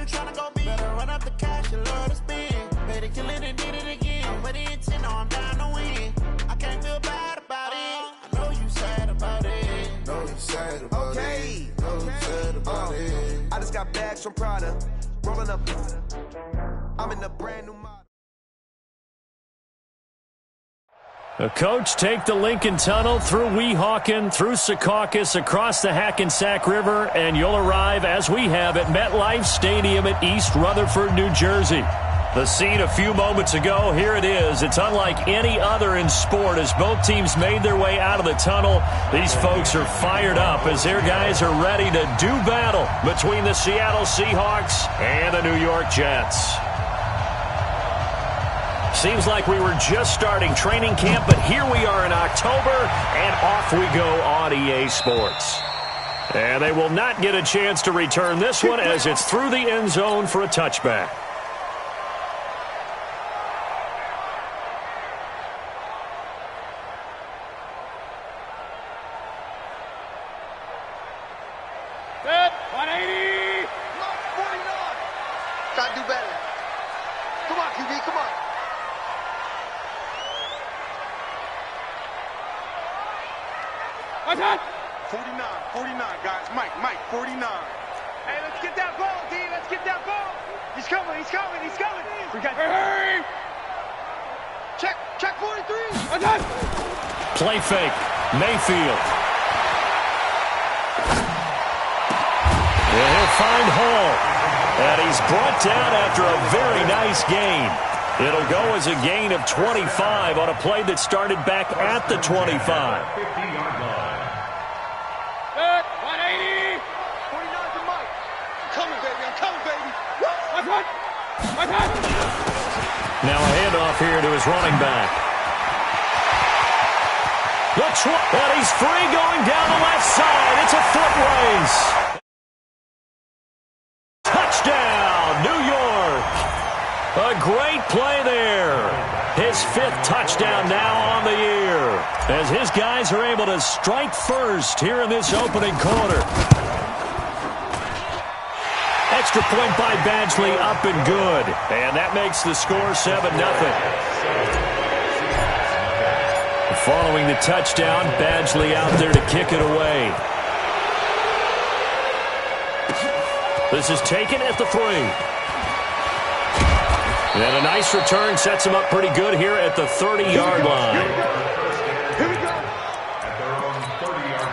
you tryna go be? Better run up the cash, you love to spend. Better kill it and did it again. I'm with the intent, no, I'm down to win. I can't feel bad about it. I know you sad about it. Know you sad about it. Know you sad about it. I just got bags from Prada. Rolling up. I'm in a brand new model. The coach take the Lincoln Tunnel through Weehawken, through Secaucus, across the Hackensack River, and you'll arrive, as we have, at MetLife Stadium at East Rutherford, New Jersey. The scene a few moments ago, here it is. It's unlike any other in sport as both teams made their way out of the tunnel. These folks are fired up as their guys are ready to do battle between the Seattle Seahawks and the New York Jets. Seems like we were just starting training camp, but here we are in October, and off we go on EA Sports. And they will not get a chance to return this one as it's through the end zone for a touchback. Set, 180. Come on, 49. Try to do better. Come on, QB, come on. What's that? 49, guys. Mike, 49. Hey, let's get that ball, D. Let's get that ball. He's coming. We got hurry. Check 43. What's that? Play fake. Mayfield. And he'll find Hall. And he's brought down after a very nice gain. It'll go as a gain of 25 on a play that started back at the 25. 50-yard line. Set, 180. 49 to Mike. I'm coming, baby. What's that? Now a handoff here to his running back. And he's free going down the left side. It's a foot race. Touchdown, New York. A great play there. His fifth touchdown now on the year as his guys are able to strike first here in this opening quarter. Extra point by Badgley, up and good. And that makes the score 7-0. Following the touchdown, Badgley out there to kick it away. This is taken at the 3. And a nice return sets him up pretty good here at the 30-yard line. Here we go. At their own 30-yard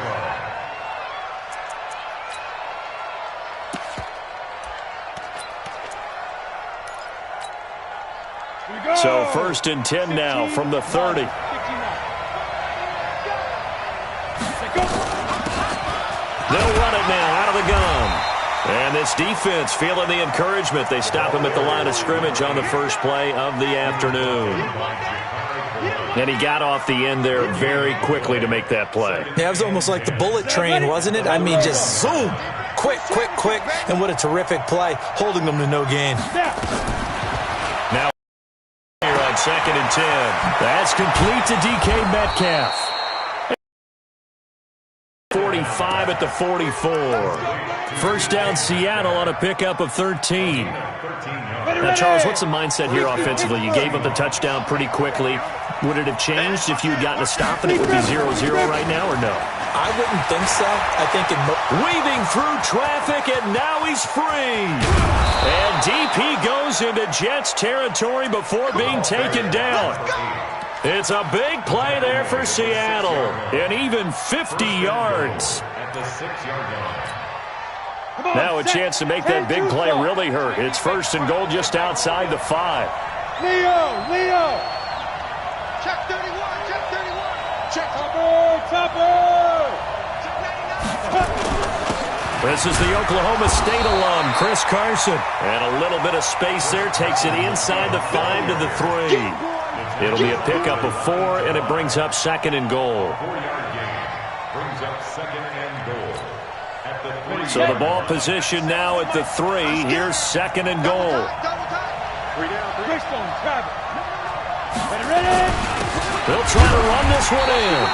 line. So 1st and 10 now from the 30. They'll run it now out of the gun. And this defense feeling the encouragement. They stop him at the line of scrimmage on the first play of the afternoon. And he got off the end there very quickly to make that play. Yeah, it was almost like the bullet train, wasn't it? I mean, just zoom. Quick. And what a terrific play, holding them to no gain. Now here on 2nd and 10. That's complete to DK Metcalf. 45 at the 44. First down Seattle on a pickup of 13. Now, Charles, what's the mindset here offensively? You gave up the touchdown pretty quickly. Would it have changed if you had gotten a stop and it would be 0-0 right now, or no? I wouldn't think so. I think weaving through traffic, and now he's free. And DP goes into Jets territory before being taken down. It's a big play there for Seattle, and even 50 yards. At the 6-yard line. Now a chance to make that big play really hurt. It's 1st and goal just outside the 5. Leo. Check 31. Check. Chopper. This is the Oklahoma State alum, Chris Carson. And a little bit of space there takes it inside the 5 to the 3. It'll be a pickup of 4, and it brings up 2nd and goal. 4-yard gain. Brings up 2nd and goal. At the 3. So the ball position now at the 3. Here's 2nd and goal. 3 down. Christone, Travis. Ready. They'll try to run this one in.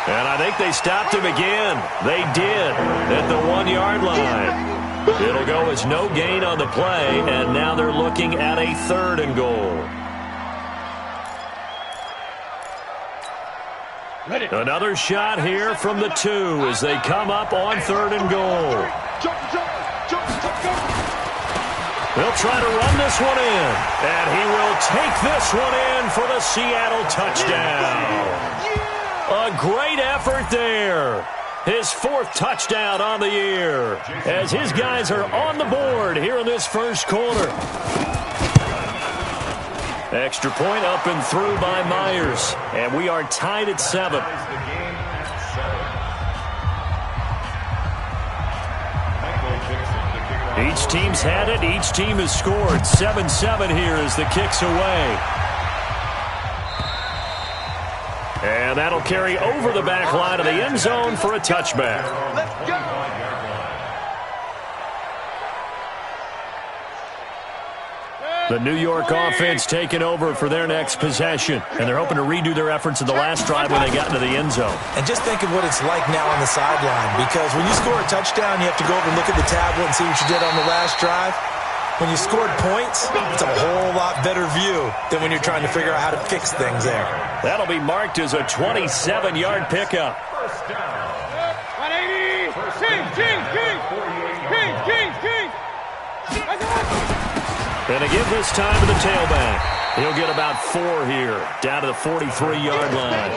And I think they stopped him again. They did at the 1-yard line. It'll go as no gain on the play, and now they're looking at a 3rd and goal. Another shot here from the 2 as they come up on 3rd and goal. They'll try to run this one in, and he will take this one in for the Seattle touchdown. A great effort there. His 4th touchdown on the year as his guys are on the board here in this first quarter. Extra point up and through by Myers, and we are tied at 7. Each team's had it. Each team has scored. 7-7 here as the kick's away. And that'll carry over the back line of the end zone for a touchback. Let's go. The New York offense taking over for their next possession. And they're hoping to redo their efforts in the last drive when they got into the end zone. And just think of what it's like now on the sideline. Because when you score a touchdown, you have to go over and look at the tablet and see what you did on the last drive. When you scored points, it's a whole lot better view than when you're trying to figure out how to fix things there. That'll be marked as a 27-yard pickup. 180. King. And they give this time to the tailback. He'll get about 4 here, down to the 43-yard line.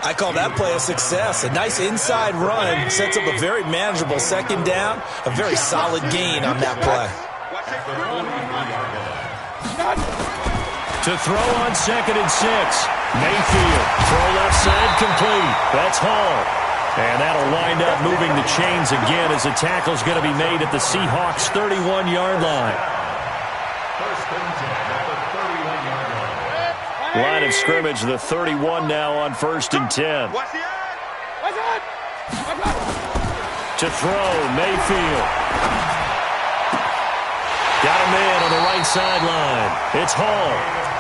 I call that play a success. A nice inside run sets up a very manageable 2nd down, a very solid gain on that play. To throw on 2nd and 6. Mayfield, throw left side complete. That's Hall. And that'll wind up moving the chains again as the tackle's going to be made at the Seahawks' 31-yard line. Line of scrimmage, the 31 now on 1st and 10. To throw, Mayfield. Got a man on the right sideline. It's Hall.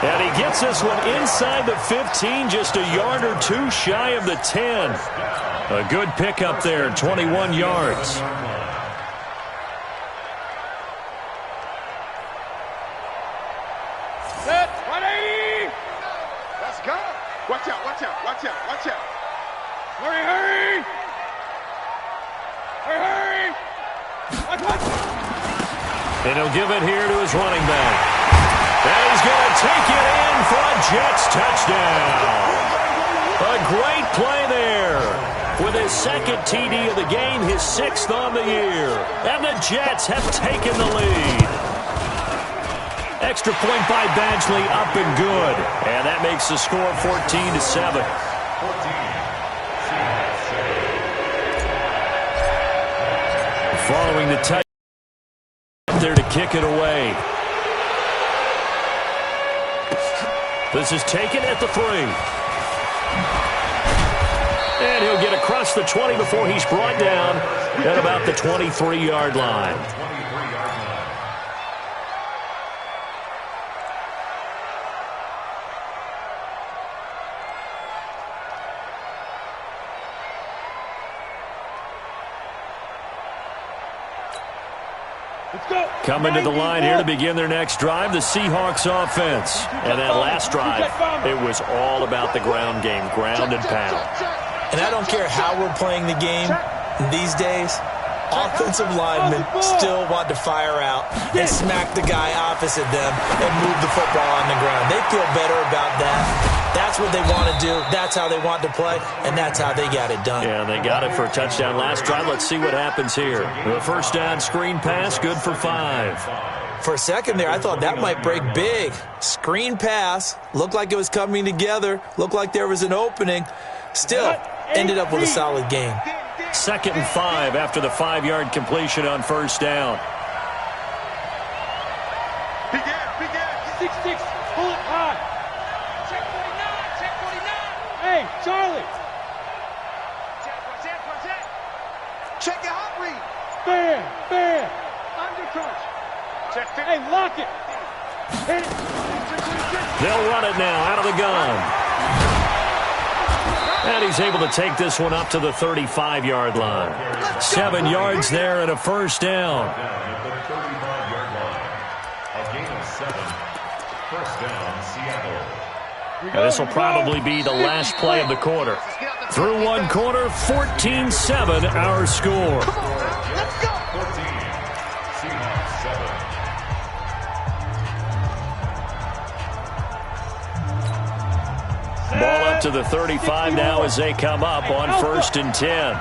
And he gets this one inside the 15, just a yard or 2 shy of the 10. A good pickup there, 21 yards. Set, 180. Let's go. Watch out. Hurry. Watch. And he'll give it here to his running back. And he's going to take it in for a Jets touchdown. A great play there. With his 2nd TD of the game, his 6th on the year. And the Jets have taken the lead. Extra point by Badgley, up and good. And that makes the score 14-7. Following the touch there to kick it away. This is taken at the 3. And he'll get across the 20 before he's brought down at about the 23-yard line. Coming to the line here to begin their next drive, the Seahawks offense. And that last drive, it was all about the ground game, ground and pound. And I don't care how we're playing the game these days, offensive linemen still want to fire out and smack the guy opposite them and move the football on the ground. They feel better about that. That's what they want to do. That's how they want to play, and that's how they got it done. Yeah, they got it for a touchdown last drive. Let's see what happens here. The first down screen pass, good for 5. For a second there, I thought that might break big. Screen pass, looked like it was coming together, looked like there was an opening. Still, ended up with a solid game. 2nd and 5 after the 5-yard completion on first down. Big air. 6-6, pull it high. Check 49. Hey, Charlie. Protect. Check your hot read. Fair. Under crunch. Check 50. Hey, lock it. Hit it. They'll run it now out of the gun. And he's able to take this one up to the 35-yard line. 7 yards there and a first down. At the 35-yard line. A gain of 7. First down, Seattle. And this will probably be the last play of the quarter. Through one quarter, 14-7 our score. 14. Seahawks 7. Ball up to the 35 now as they come up on 1st and 10.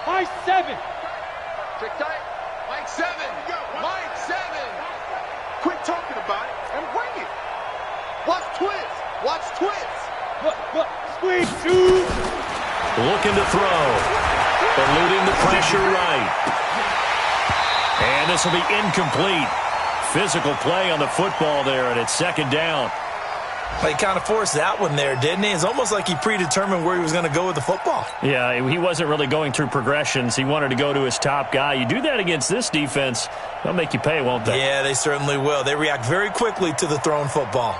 Mike 7. Trick tight. Mike 7. Mike 7. Quit talking about it and bring it. Watch twist. Watch twist. Look. Squeeze 2. Looking to throw. Eluding the pressure right. And this will be incomplete. Physical play on the football there, and it's 2nd down. He kind of forced that one there, didn't he? It's almost like he predetermined where he was going to go with the football. Yeah, he wasn't really going through progressions. He wanted to go to his top guy. You do that against this defense, they'll make you pay, won't they? Yeah, they certainly will. They react very quickly to the thrown football.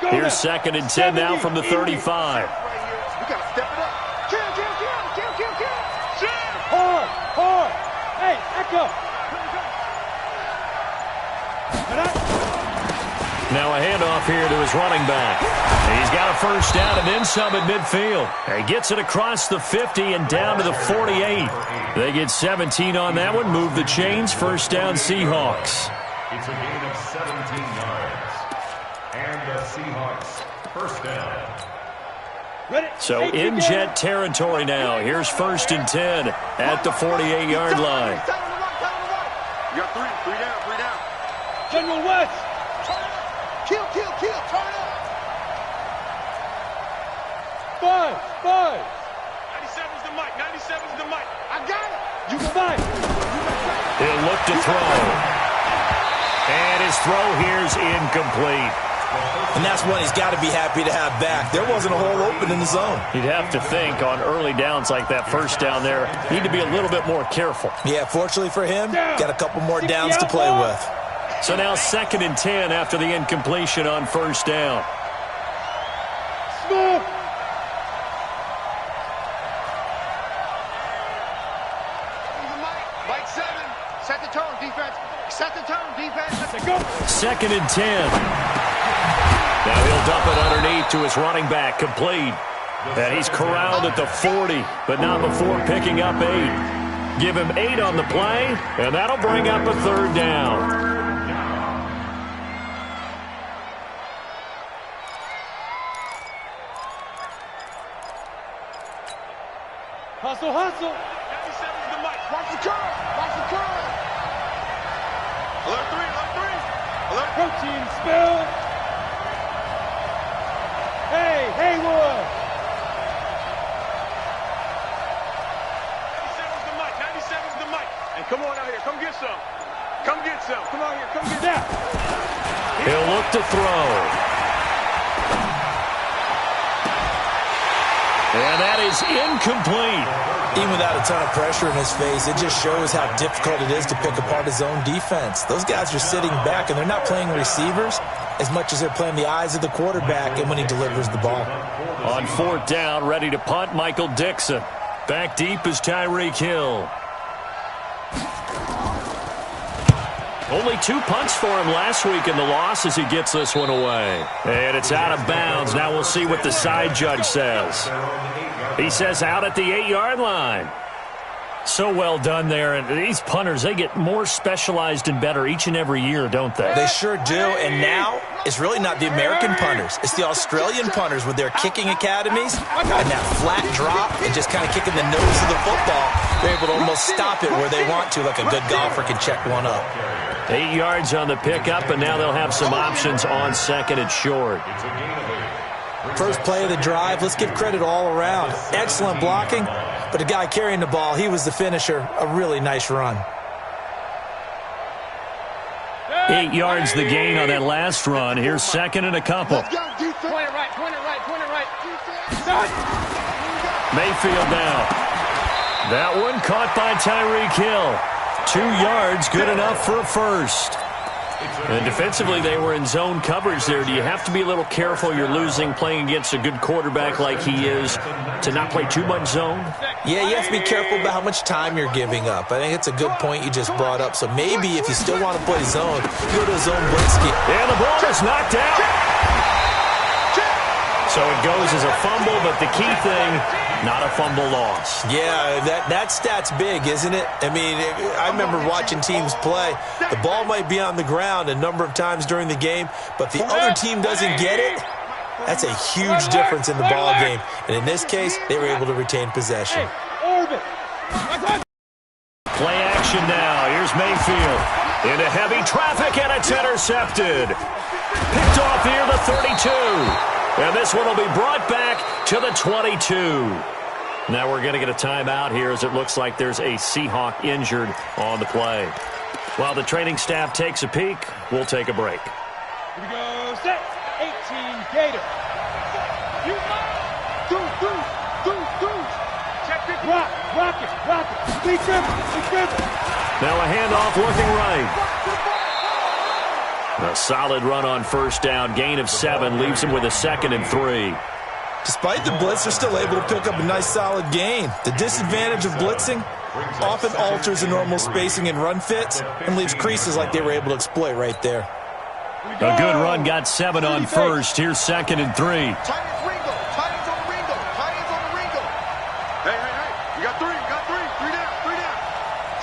Here's 2nd and 10 now from the 35. We got to step it up. Kill. Hard. Hey, echo. Now a handoff here to his running back. He's got a first down and then some at midfield. He gets it across the 50 and down to the 48. They get 17 on that one. Move the chains. First down, Seahawks. It's a gain of 17 yards. And the Seahawks first down. So in jet territory now. Here's 1st and 10 at the 48-yard line. You got 3 down. General West. Kill. Turn up. 5. 97's the mic. I got it. You can find. He'll look to throw. And his throw here's incomplete. And that's one he's got to be happy to have back. There wasn't a hole open in the zone. You'd have to think on early downs like that first down there, need to be a little bit more careful. Yeah, fortunately for him, got a couple more downs to play with. So now 2nd and 10 after the incompletion on first down. Smooth. Mike 7. Set the tone, defense. 2nd and 10. Now he'll dump it underneath to his running back, complete. And he's corralled at the 40, but not before picking up 8. Give him 8 on the play, and that'll bring up a 3rd down. Hustle. 97's the mic. Watch the curve. Alert 3. Protein spill. Hey, Haywood. 97's the mic. And come on out here. Come get some. Come out here. Come get that. He'll look to throw. And that is incomplete. Even without a ton of pressure in his face, it just shows how difficult it is to pick apart his own defense. Those guys are sitting back, and they're not playing receivers as much as they're playing the eyes of the quarterback and when he delivers the ball. On 4th down, ready to punt, Michael Dixon. Back deep is Tyreek Hill. Only 2 punts for him last week in the loss as he gets this one away. And it's out of bounds. Now we'll see what the side judge says. He says out at the 8-yard line. So well done there. And these punters, they get more specialized and better each and every year, don't they? They sure do. And now it's really not the American punters. It's the Australian punters with their kicking academies and that flat drop and just kind of kicking the nose of the football. They're able to almost stop it where they want to, like a good golfer can check one up. 8 yards on the pickup, and now they'll have some options on 2nd and short. First play of the drive, let's give credit all around. Excellent blocking, but the guy carrying the ball, he was the finisher. A really nice run. 8 yards the gain on that last run. Here's 2nd and a couple. Let's go, defense. Point it right, point it right, point it right. Mayfield now. That one caught by Tyreek Hill. 2 yards, good enough for a first. And defensively, they were in zone coverage there. Do you have to be a little careful? You're losing playing against a good quarterback like he is to not play too much zone? Yeah, you have to be careful about how much time you're giving up. I think it's a good point you just brought up. So maybe if you still want to play zone, go to a zone blitz scheme. And the ball is knocked out. So it goes as a fumble, but the key thing, not a fumble loss. Yeah, that stat's big, isn't it? I mean, I remember watching teams play. The ball might be on the ground a number of times during the game, but the other team doesn't get it. That's a huge difference in the ball game. And in this case, they were able to retain possession. Play action now. Here's Mayfield. Into heavy traffic, and it's intercepted. Picked off near the 32. And this one will be brought back to the 22. Now we're going to get a timeout here as it looks like there's a Seahawk injured on the play. While the training staff takes a peek, we'll take a break. Here we go, set, 18, Gator. You do. Check it. Rock it. Be careful. Now a handoff looking right. A solid run on first down. Gain of 7 leaves him with a 2nd and 3. Despite the blitz, they're still able to pick up a nice solid gain. The disadvantage of blitzing often alters the normal spacing and run fits and leaves creases like they were able to exploit right there. A good run, got 7 on first. Here's 2nd and 3. Titans on the Ringo. Hey. You got 3. 3 down.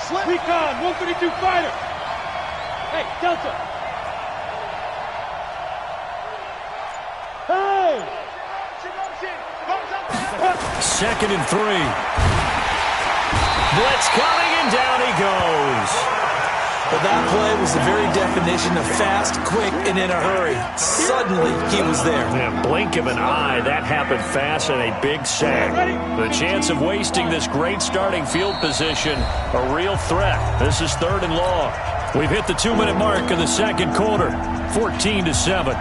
Slip. Recon, 132 fighter. Hey, Delta. Hey! 2nd and 3. Blitz coming, and down he goes. But that play was the very definition of fast, quick, and in a hurry. Suddenly, he was there. Yeah, blink of an eye, that happened fast and a big sack. The chance of wasting this great starting field position, a real threat. This is 3rd and long. We've hit the 2-minute mark of the second quarter, 14-7.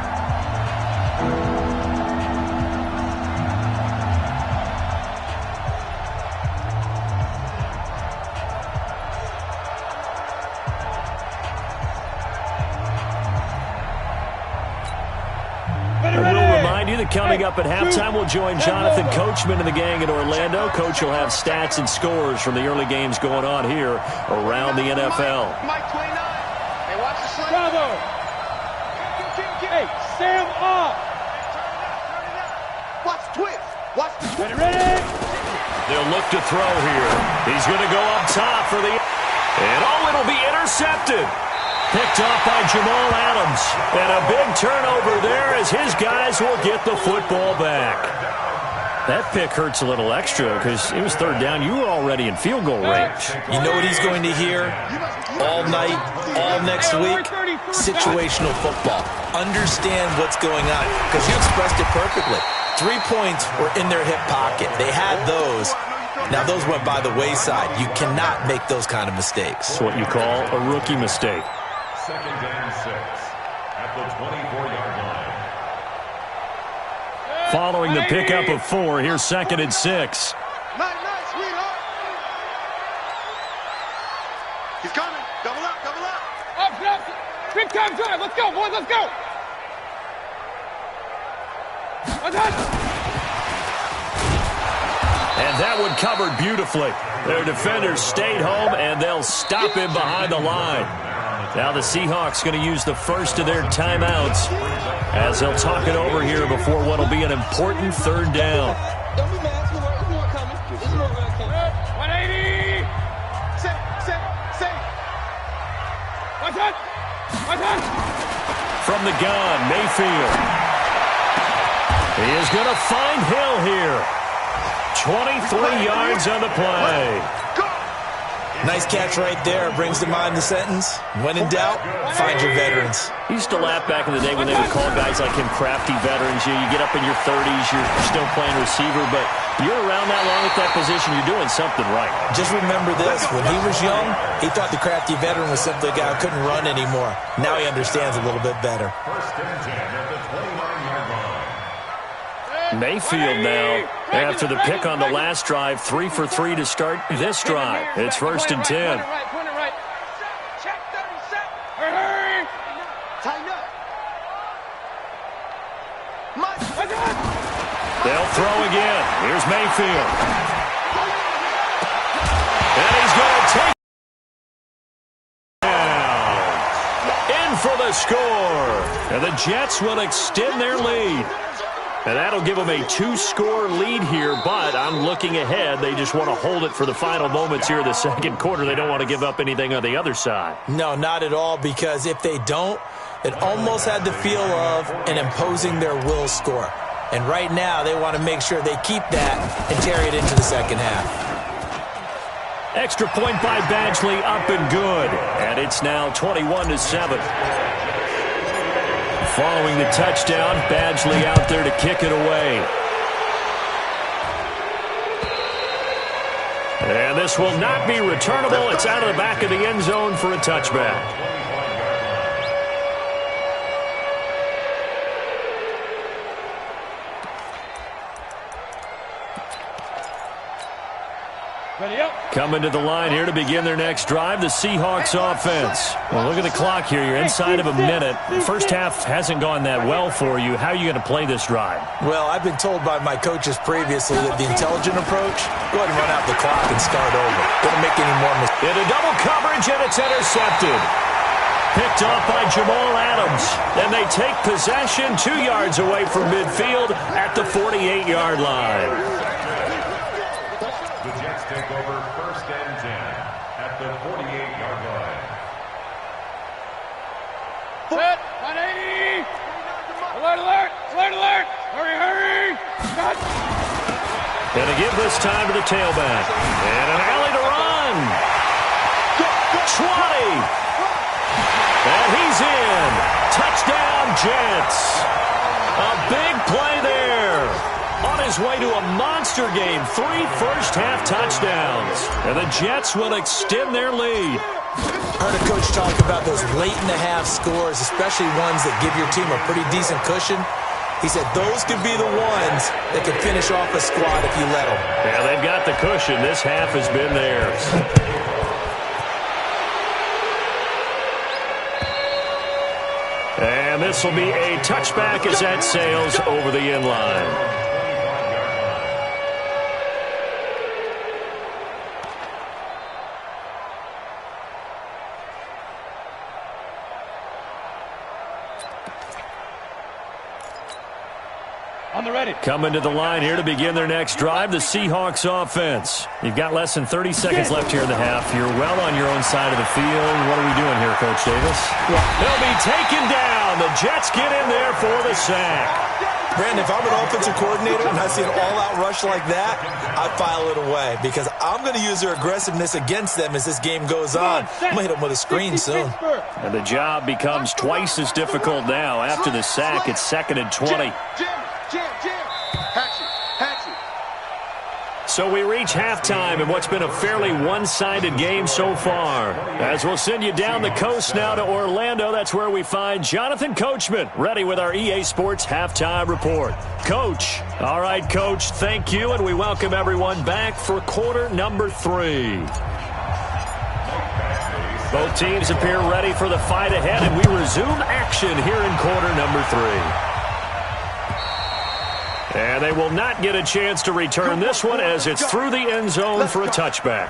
Coming up at halftime, we'll join Jonathan Coachman and the gang in Orlando. Coach will have stats and scores from the early games going on here around the NFL. Mike 29. Hey, watch the slip. Bravo. Hey, Sam off. Watch the twist. Ready. They'll look to throw here. He's going to go up top for the... And it'll be intercepted. Picked off by Jamal Adams. And a big turnover there as his guys will get the football back. That pick hurts a little extra because it was 3rd down. You were already in field goal range. You know what he's going to hear all night, all next week? Situational football. Understand what's going on because you expressed it perfectly. 3 points were in their hip pocket. They had those. Now, those went by the wayside. You cannot make those kind of mistakes. It's what you call a rookie mistake. 2nd and 6 at the 24-yard line. Following the pickup of 4, here's 2nd and 6. Nice, sweetheart. He's coming. Double up. Up. Big time drive. Let's go, boys. Let's go. And that one covered beautifully. Their defenders stayed home, and they'll stop him behind the line. Now the Seahawks going to use the first of their timeouts as they'll talk it over here before what will be an important 3rd down. Don't be mad. There's more coming. There's more coming. 180. Safe. Watch out. From the gun, Mayfield. He is going to find Hill here. 23 yards on the play. Nice catch right there. Brings to mind the sentence, when in doubt, find your veterans. He used to laugh back in the day when they would call guys like him crafty veterans. You get up in your 30s, you're still playing receiver, but you're around that long at that position, you're doing something right. Just remember this, when he was young, he thought the crafty veteran was simply a guy who couldn't run anymore. Now he understands a little bit better. 1st and 10 at the 29-yard line. Mayfield now, after the pick on the last drive, 3 for 3 to start this drive. It's 1st and 10. Check 37. Hurry! Tighten up. They'll throw again. Here's Mayfield. And he's going to take down. In for the score. And the Jets will extend their lead. And that'll give them a 2-score lead here, but I'm looking ahead. They just want to hold it for the final moments here of the second quarter. They don't want to give up anything on the other side. No, not at all, because if they don't, it almost had the feel of an imposing their will score. And right now, they want to make sure they keep that and carry it into the second half. Extra point by Badgley, up and good. And it's now 21-7. Following the touchdown, Badgley out there to kick it away. And this will not be returnable. It's out of the back of the end zone for a touchback. Coming to the line here to begin their next drive, the Seahawks offense. Well, look at the clock here. You're inside of a minute. The first half hasn't gone that well for you. How are you going to play this drive? Well, I've been told by my coaches previously that the intelligent approach, go ahead and run out the clock and start over. Don't make any more mistakes. Into double coverage, and it's intercepted. Picked off by Jamal Adams. And they take possession 2 yards away from midfield at the 48-yard line. Take over 1st and 10 at the 48-yard line. Set, 180. Alert, alert, alert, alert. Hurry, hurry. Cut. Gonna give this time to the tailback. And an alley to run. 20. And he's in. Touchdown, Jets. A big play there. On his way to a monster game, 3 first-half touchdowns. And the Jets will extend their lead. I heard a coach talk about those late-in-the-half scores, especially ones that give your team a pretty decent cushion. He said those could be the ones that could finish off a squad if you let them. Yeah, they've got the cushion. This half has been theirs. And this will be a touchback as that sails over the end line. Coming to the line here to begin their next drive, the Seahawks offense. You've got less than 30 seconds left here in the half. You're well on your own side of the field. What are we doing here, Coach Davis? They'll be taken down. The Jets get in there for the sack. Brandon, if I'm an offensive coordinator and I see an all-out rush like that, I file it away because I'm going to use their aggressiveness against them as this game goes on. I'm going to hit them with a screen soon. And the job becomes twice as difficult now. After the sack, it's 2nd and 20. So we reach halftime in what's been a fairly one-sided game so far. As we'll send you down the coast now to Orlando, that's where we find Jonathan Coachman, ready with our EA Sports Halftime Report. Coach. All right, Coach, thank you, and we welcome everyone back for quarter number 3. Both teams appear ready for the fight ahead, and we resume action here in quarter number 3. And they will not get a chance to return this one as it's through the end zone for a touchback.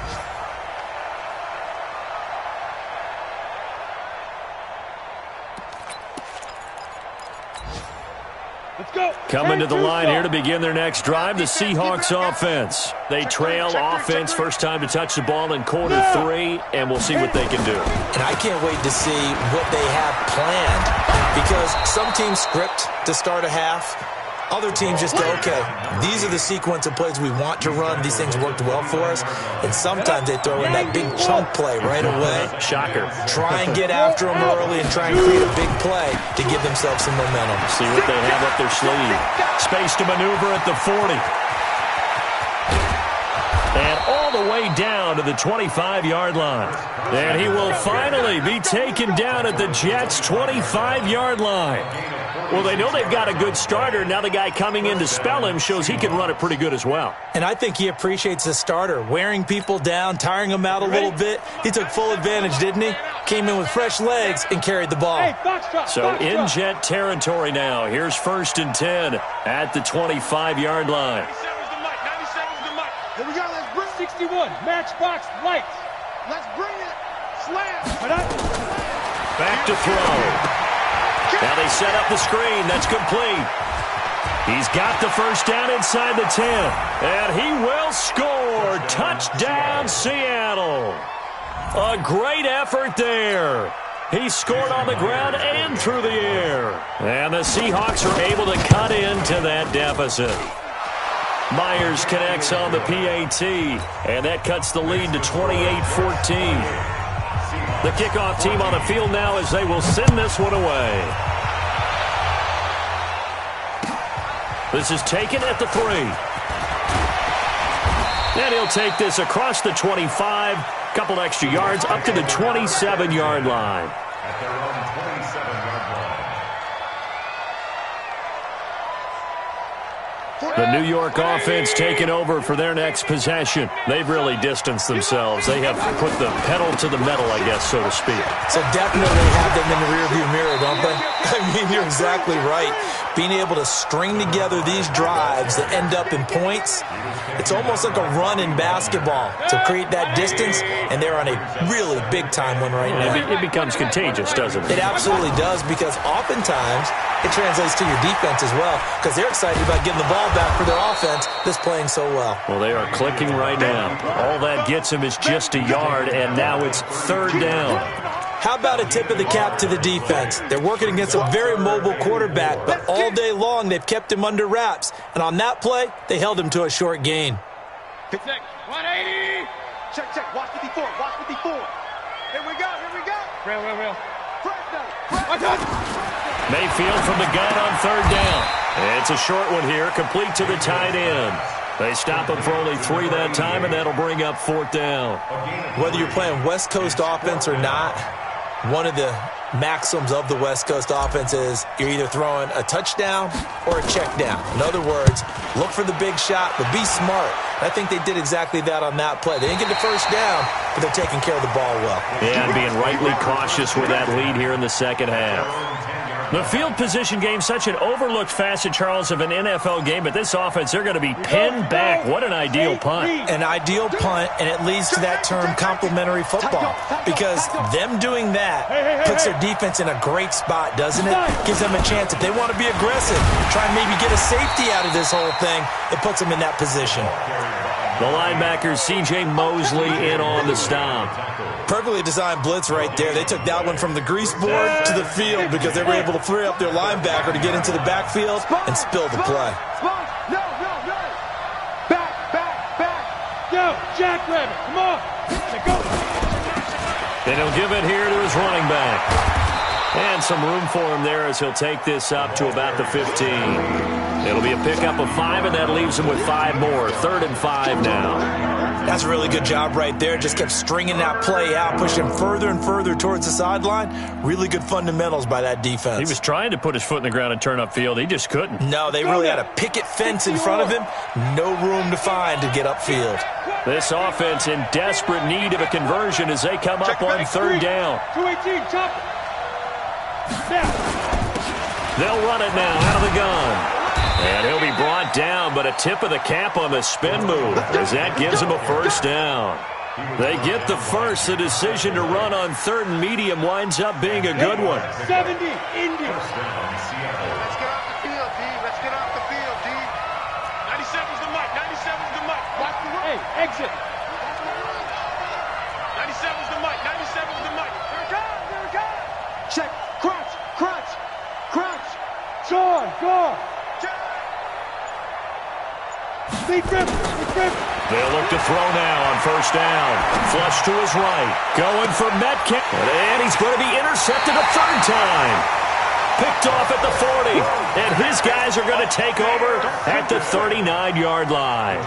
Coming to the line here to begin their next drive, the Seahawks offense. They trail offense, first time to touch the ball in quarter 3, and we'll see what they can do. And I can't wait to see what they have planned because some teams script to start a half. Other teams just go, okay, these are the sequence of plays we want to run. These things worked well for us. And sometimes they throw in that big chunk play right away. Shocker. Try and get after them early and try and create a big play to give themselves some momentum. See what they have up their sleeve. Space to maneuver at the 40. And all the way down to the 25-yard line. And he will finally be taken down at the Jets' 25-yard line. Well, they know they've got a good starter. Now the guy coming in to spell him shows he can run it pretty good as well. And I think he appreciates the starter, wearing people down, tiring them out a little bit. He took full advantage, didn't he? Came in with fresh legs and carried the ball. So in Jet territory now. Here's 1st and 10 at the 25-yard line. 97's the mic. 97's the mic. Here we go. Let's bring 61. Matchbox lights. Let's bring it. Slam. Back to throw. Now they set up the screen. That's complete. He's got the first down inside the 10. And he will score. Touchdown, Seattle. A great effort there. He scored on the ground and through the air. And the Seahawks are able to cut into that deficit. Myers connects on the PAT. And that cuts the lead to 28-14. The kickoff team on the field now as they will send this one away. This is taken at the 3. And he'll take this across the 25. Couple extra yards up to the 27-yard line. At their own 27-yard line. The New York offense taking over for their next possession. They've really distanced themselves. They have put the pedal to the metal, I guess, so to speak. So definitely have them in the rearview mirror, don't they? I mean, you're exactly right. Being able to string together these drives that end up in points, it's almost like a run in basketball to create that distance, and they're on a really big-time one right now. It becomes contagious, doesn't it? It absolutely does, because oftentimes it translates to your defense as well, because they're excited about getting the ball back for their offense that's playing so well. Well, they are clicking right now. All that gets them is just a yard, and now it's 3rd down. How about a tip of the cap to the defense? They're working against a very mobile quarterback, but all day long they've kept him under wraps. And on that play, they held him to a short gain. 180. Check. Watch 54. Watch 54. Here we go. Real. Mayfield from the gun on 3rd down. It's a short one here, complete to the tight end. They stop him for only 3 that time, and that'll bring up 4th down. Whether you're playing West Coast offense or not, one of the maxims of the West Coast offense is you're either throwing a touchdown or a check down. In other words, look for the big shot, but be smart. I think they did exactly that on that play. They didn't get the first down, but they're taking care of the ball well. Yeah, and being rightly cautious with that lead here in the second half. The field position game, such an overlooked facet, Charles, of an NFL game, but this offense, they're going to be pinned back. What an ideal punt. An ideal punt, and it leads to that term complementary football, because them doing that puts their defense in a great spot, doesn't it? Gives them a chance. If they want to be aggressive, try and maybe get a safety out of this whole thing, it puts them in that position. The linebacker, C.J. Mosley, in on the stop. Perfectly designed blitz right there. They took that one from the grease board to the field because they were able to free up their linebacker to get into the backfield and spill the play. No. Back. Yo, Jackrabbit, come on. Go. And he'll give it here to his running back. And some room for him there as he'll take this up to about the 15. It'll be a pickup of 5, and that leaves him with 5 more. 3rd and 5 now. That's a really good job right there. Just kept stringing that play out, pushing him further and further towards the sideline. Really good fundamentals by that defense. He was trying to put his foot in the ground and turn upfield. He just couldn't. No, they really had a picket fence in front of him. No room to find to get upfield. This offense in desperate need of a conversion as they come up on 3rd down. 218, chop it. They'll run it now out of the gun. And he'll be brought down, but a tip of the cap on the spin move as that gives him a 1st down. They get the first. The decision to run on 3rd and medium winds up being a good one. 70, Indy. First down, Seattle. Let's get off the field, D. Let's get off the field, D. 97's the mic. 97's the mic. Watch the road. Hey, exit. 97's the mic. 97's the mic. Here it comes. Check. Crunch. Go. Deep grip. They'll look to throw now on 1st down. Flush to his right. Going for Metcalf. And he's going to be intercepted a 3rd time. picked off at the 40. And his guys are going to take over at the 39-yard line.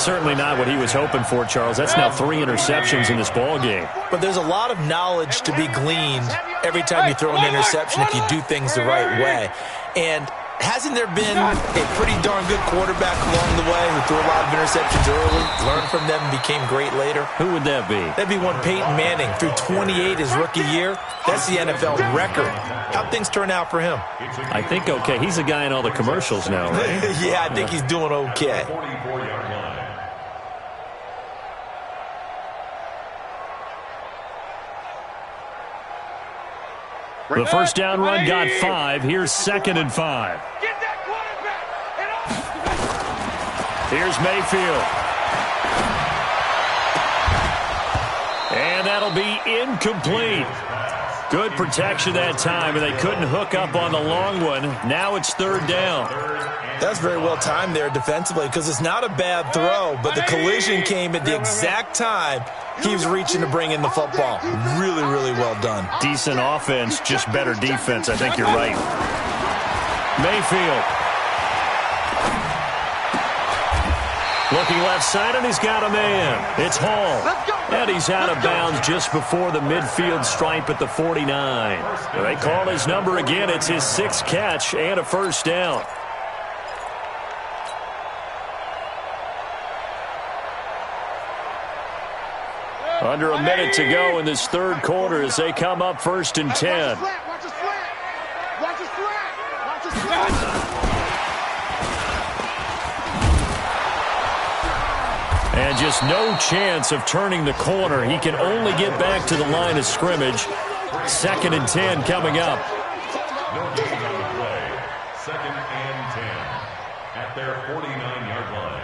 Certainly not what he was hoping for, Charles. That's now 3 interceptions in this ball game. But there's a lot of knowledge to be gleaned every time you throw an interception if you do things the right way. And hasn't there been a pretty darn good quarterback along the way who threw a lot of interceptions early, learned from them, and became great later? Who would that be? That'd be one Peyton Manning. Threw 28 his rookie year. That's the NFL record. How'd things turn out for him? I think okay. He's a guy in all the commercials now, right? Yeah, I think he's doing okay. 44-yard line. The first down run got 5. Here's 2nd and 5. Get that quarterback. Here's Mayfield. And that'll be incomplete. Good protection that time, and they couldn't hook up on the long one. Now it's 3rd down. That's very well timed there defensively because it's not a bad throw, but the collision came at the exact time he was reaching to bring in the football. Really, really well done. Decent offense, just better defense. I think you're right. Mayfield. Looking left side, and he's got a man. It's Hall. And he's out of bounds just before the midfield stripe at the 49. They call his number again. It's his 6th catch and a first down. Under a minute to go in this 3rd quarter as they come up 1st and 10. Watch his flat. Watch his flat. Watch his flat. And just no chance of turning the corner. He can only get back to the line of scrimmage. 2nd and 10 coming up. No gain on the play. 2nd and 10 at their 49-yard line.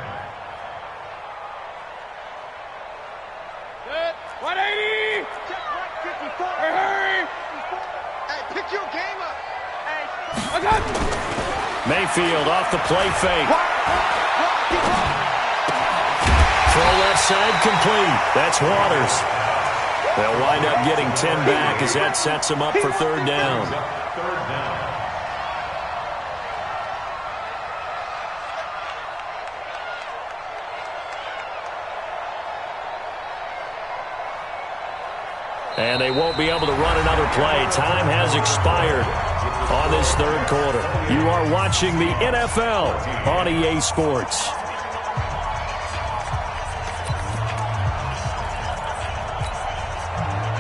180. Check right 54. Hurry. Hey, pick your game up. Hey. Mayfield off the play fake. Throw left side complete. That's Waters. They'll wind up getting 10 back as that sets them up for 3rd down. 3rd down. And they won't be able to run another play. Time has expired on this 3rd quarter. You are watching the NFL on EA Sports.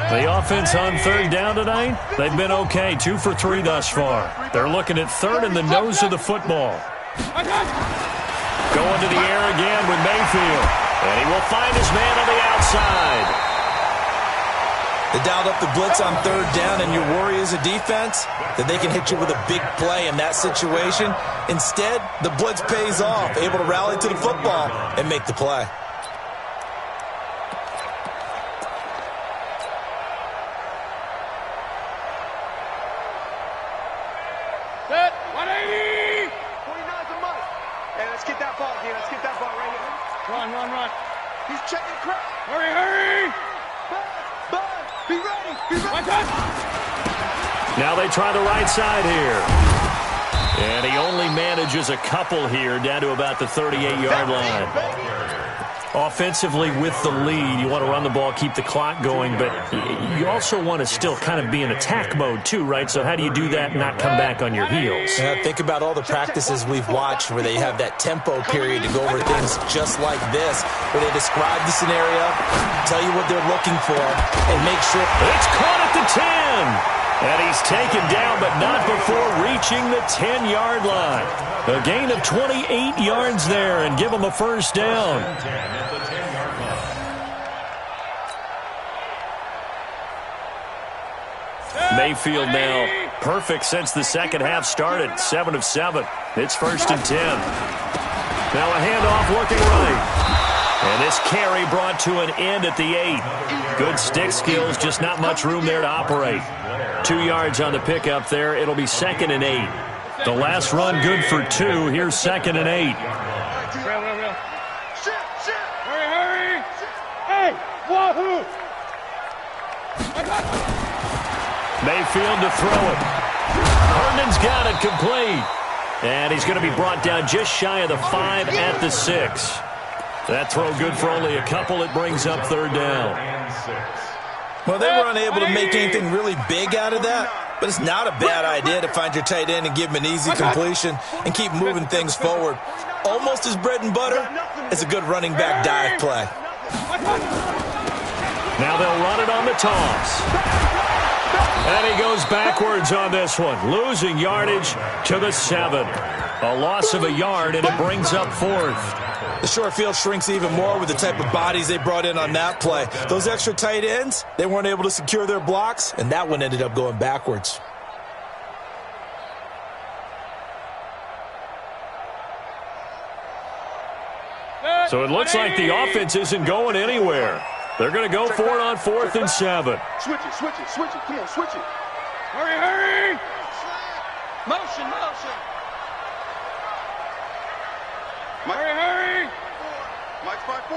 The offense on 3rd down tonight, they've been okay. 2 for 3 thus far. They're looking at 3rd in the nose of the football. Going to the air again with Mayfield. And he will find his man on the outside. They dialed up the blitz on 3rd down, and your worry as a defense that they can hit you with a big play in that situation. Instead, the blitz pays off, able to rally to the football and make the play. Set. 180. 49's a must. Hey, let's get that ball here. Let's get that ball right here. Run. He's checking crap. Hurry. Bud. Be ready. Now they try the right side here. And he only manages a couple here down to about the 38-yard line. Offensively with the lead, you want to run the ball, keep the clock going, but you also want to still kind of be in attack mode too, right? So how do you do that and not come back on your heels? Yeah, think about all the practices we've watched where they have that tempo period to go over things just like this, where they describe the scenario, tell you what they're looking for, and make sure. It's caught at the 10. And he's taken down, but not before reaching the 10-yard line. A gain of 28 yards there and give him a first down. Mayfield now perfect since the second half started. 7 of 7. It's 1st and 10. Now a handoff looking right. And this carry brought to an end at the 8. Good stick skills, just not much room there to operate. 2 yards on the pickup there. It'll be 2nd and 8. The last run good for 2. Here's 2nd and 8. Real. Shit. Hurry. Hey, wahoo. Mayfield to throw it. Herndon's got it complete. And he's going to be brought down just shy of the 5 at the 6. That throw good for only a couple. It brings up third down. Well, they were unable to make anything really big out of that, but it's not a bad idea to find your tight end and give him an easy completion and keep moving things forward. Almost as bread and butter as a good running back dive play. Now they'll run it on the toss. And he goes backwards on this one, losing yardage to the 7. A loss of a yard, and it brings up fourth. The short field shrinks even more with the type of bodies they brought in on that play. Those extra tight ends, they weren't able to secure their blocks, and that one ended up going backwards. So it looks like the offense isn't going anywhere. They're going to go for it on 4th and 7. Switch it, switch it, switch it. Come on, switch it. Hurry, hurry. Motion, motion. Hurry, hurry. Mike's by 4.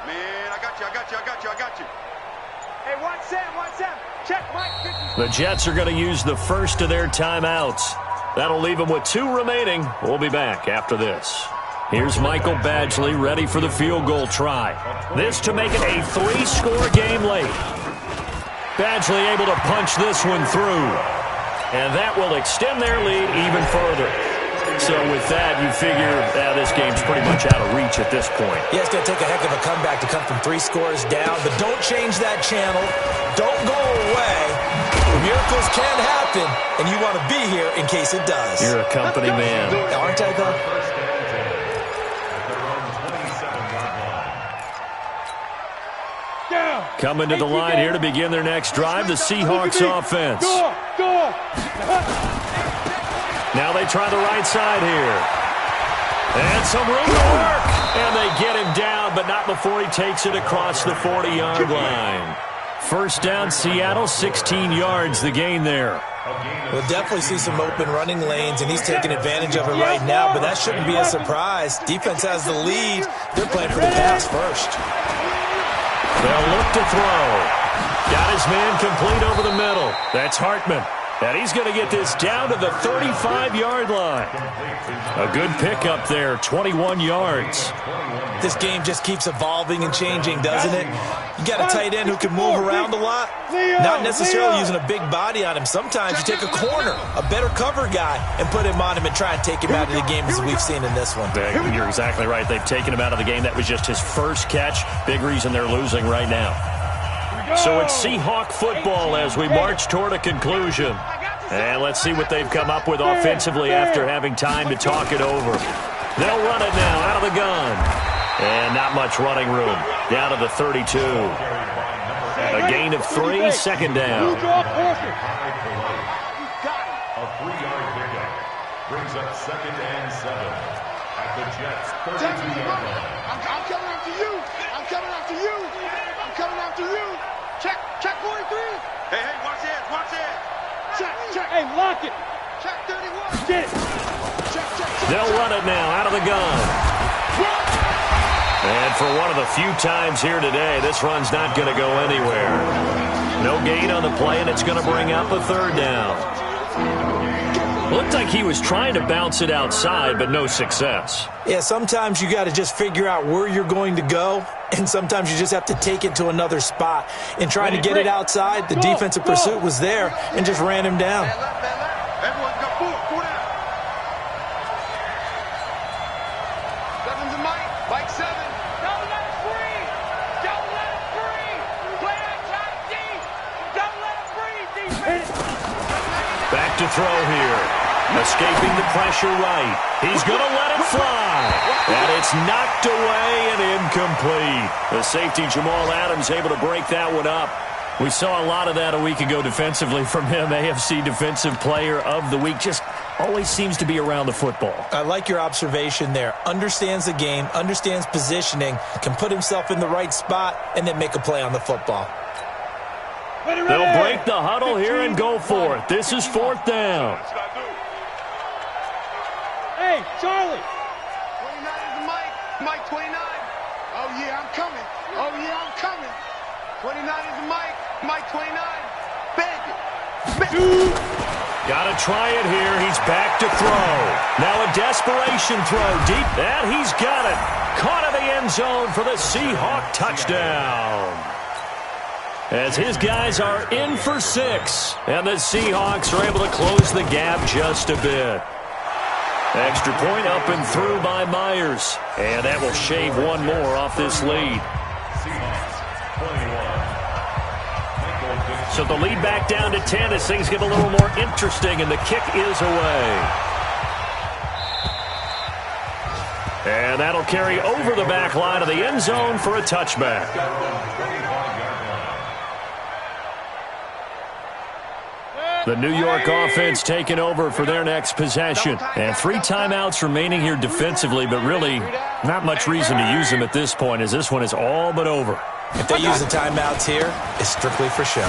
Man, I got you, I got you, I got you, I got you. Hey, watch Sam, watch Sam. Check Mike. The Jets are going to use the first of their timeouts. That'll leave them with 2 remaining. We'll be back after this. Here's Michael Badgley ready for the field goal try. This to make it a 3-score game late. Badgley able to punch this one through. And that will extend their lead even further. So with that, you figure this game's pretty much out of reach at this point. Yeah, it's going to take a heck of a comeback to come from 3 scores down, but don't change that channel. Don't go away. Miracles can happen, and you want to be here in case it does. You're a company man. Aren't I, though? Coming to the line here to begin their next drive, the Seahawks offense. Now they try the right side here. And some room to work. And they get him down, but not before he takes it across the 40-yard line. First down, Seattle, 16 yards, the gain there. We'll definitely see some open running lanes, and he's taking advantage of it right now, but that shouldn't be a surprise. Defense has the lead. They're playing for the pass first. They'll look to throw. Got his man complete over the middle. That's Hartman. And he's going to get this down to the 35-yard line. A good pickup there, 21 yards. This game just keeps evolving and changing, doesn't it? You got a tight end who can move around a lot. Not necessarily using a big body on him. Sometimes you take a corner, a better cover guy, and put him on him and try and take him out of the game as we've seen in this one. You're exactly right. They've taken him out of the game. That was just his first catch. Big reason they're losing right now. So it's Seahawk football as we march toward a conclusion. And let's see what they've come up with offensively after having time to talk it over. They'll run it now out of the gun. And not much running room. Down to the 32. A gain of 3, second down. A 3-yard pickup brings up 2nd and 7 at the Jets' 32-yard line. I'm coming after you. I'm coming after you. I'm coming after you. Check 43. Hey, watch this, watch this. Check. Hey, lock it. Check 31. Get it. Check. They'll run it now out of the gun. And for one of the few times here today, this run's not going to go anywhere. No gain on the play, and it's going to bring up a third down. Looked like he was trying to bounce it outside, but no success. Yeah, sometimes you got to just figure out where you're going to go, and sometimes you just have to take it to another spot. In trying to get it outside, the defensive pursuit was there and just ran him down. Everyone's got 4 down. 7's a Mike. Mike 7. Don't let it free. Don't let it free. Play that tight deep. Don't let it free, defense. Back to throw here. Escaping the pressure right. He's going to let it fly. And it's knocked away and incomplete. The safety, Jamal Adams, able to break that one up. We saw a lot of that a week ago defensively from him. AFC Defensive Player of the Week. Just always seems to be around the football. I like your observation there. Understands the game, understands positioning, can put himself in the right spot, and then make a play on the football. They'll break the huddle here and go for it. This is 4th down. Hey, Charlie. 29 is a Mike. Mike 29. Oh, yeah, I'm coming. Oh, yeah, I'm coming. 29 is a Mike. Mike 29. Bandit. Got to try it here. He's back to throw. Now a desperation throw deep. And he's got it. Caught in the end zone for the Seahawk touchdown. As his guys are in for 6. And the Seahawks are able to close the gap just a bit. Extra point up and through by Myers. And that will shave one more off this lead. So the lead back down to 10 as things get a little more interesting, and the kick is away. And that'll carry over the back line of the end zone for a touchback. The New York offense taking over for their next possession. And 3 timeouts remaining here defensively, but really not much reason to use them at this point as this one is all but over. If they use the timeouts here, it's strictly for show.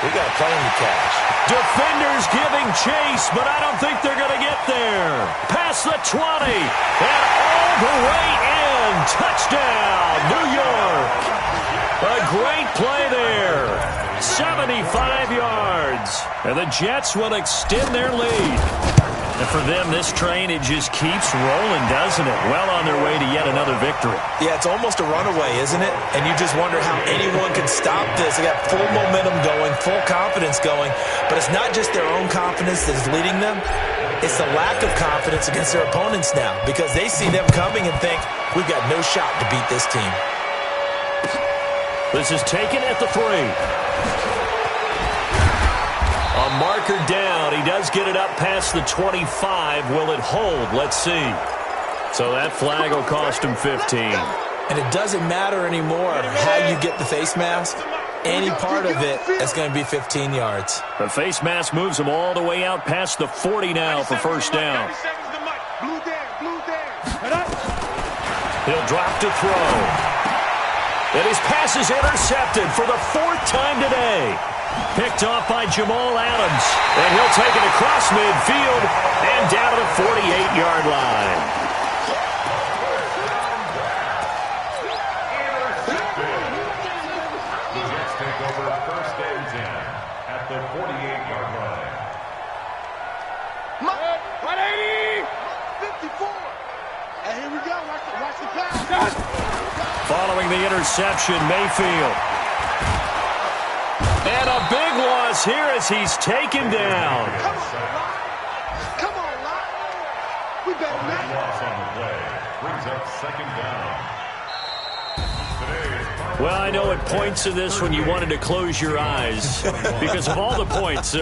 We got plenty of cash. Defenders giving chase, but I don't think they're going to get there. Past the 20, and all the way in. Touchdown, New York. A great play there. 75 yards. And the Jets will extend their lead. And for them, this train, it just keeps rolling, doesn't it? Well on their way to yet another victory. Yeah, it's almost a runaway, isn't it? And you just wonder how anyone can stop this. They got full momentum going, full confidence going. But it's not just their own confidence that's leading them. It's the lack of confidence against their opponents now because they see them coming and think, we've got no shot to beat this team. This is taken at the 3. A marker down. He does get it up past the 25. Will it hold? Let's see. So that flag will cost him 15. And it doesn't matter anymore how you get the face mask. Any part of it is going to be 15 yards. The face mask moves him all the way out past the 40 now for first down. He'll drop to throw. And his pass is intercepted for the 4th time today. Picked off by Jamal Adams. And he'll take it across midfield and down to the 48-yard line. The Jets take over 1st and 10 at the 48-yard line. 180! 54! And here we go. Watch the pass. Following the interception, Mayfield. And a big loss here as he's taken down. Come on, Lott. We better not. Loss on the play brings up 2nd down. Well, I know at points in this when you wanted to close your eyes because of all the points.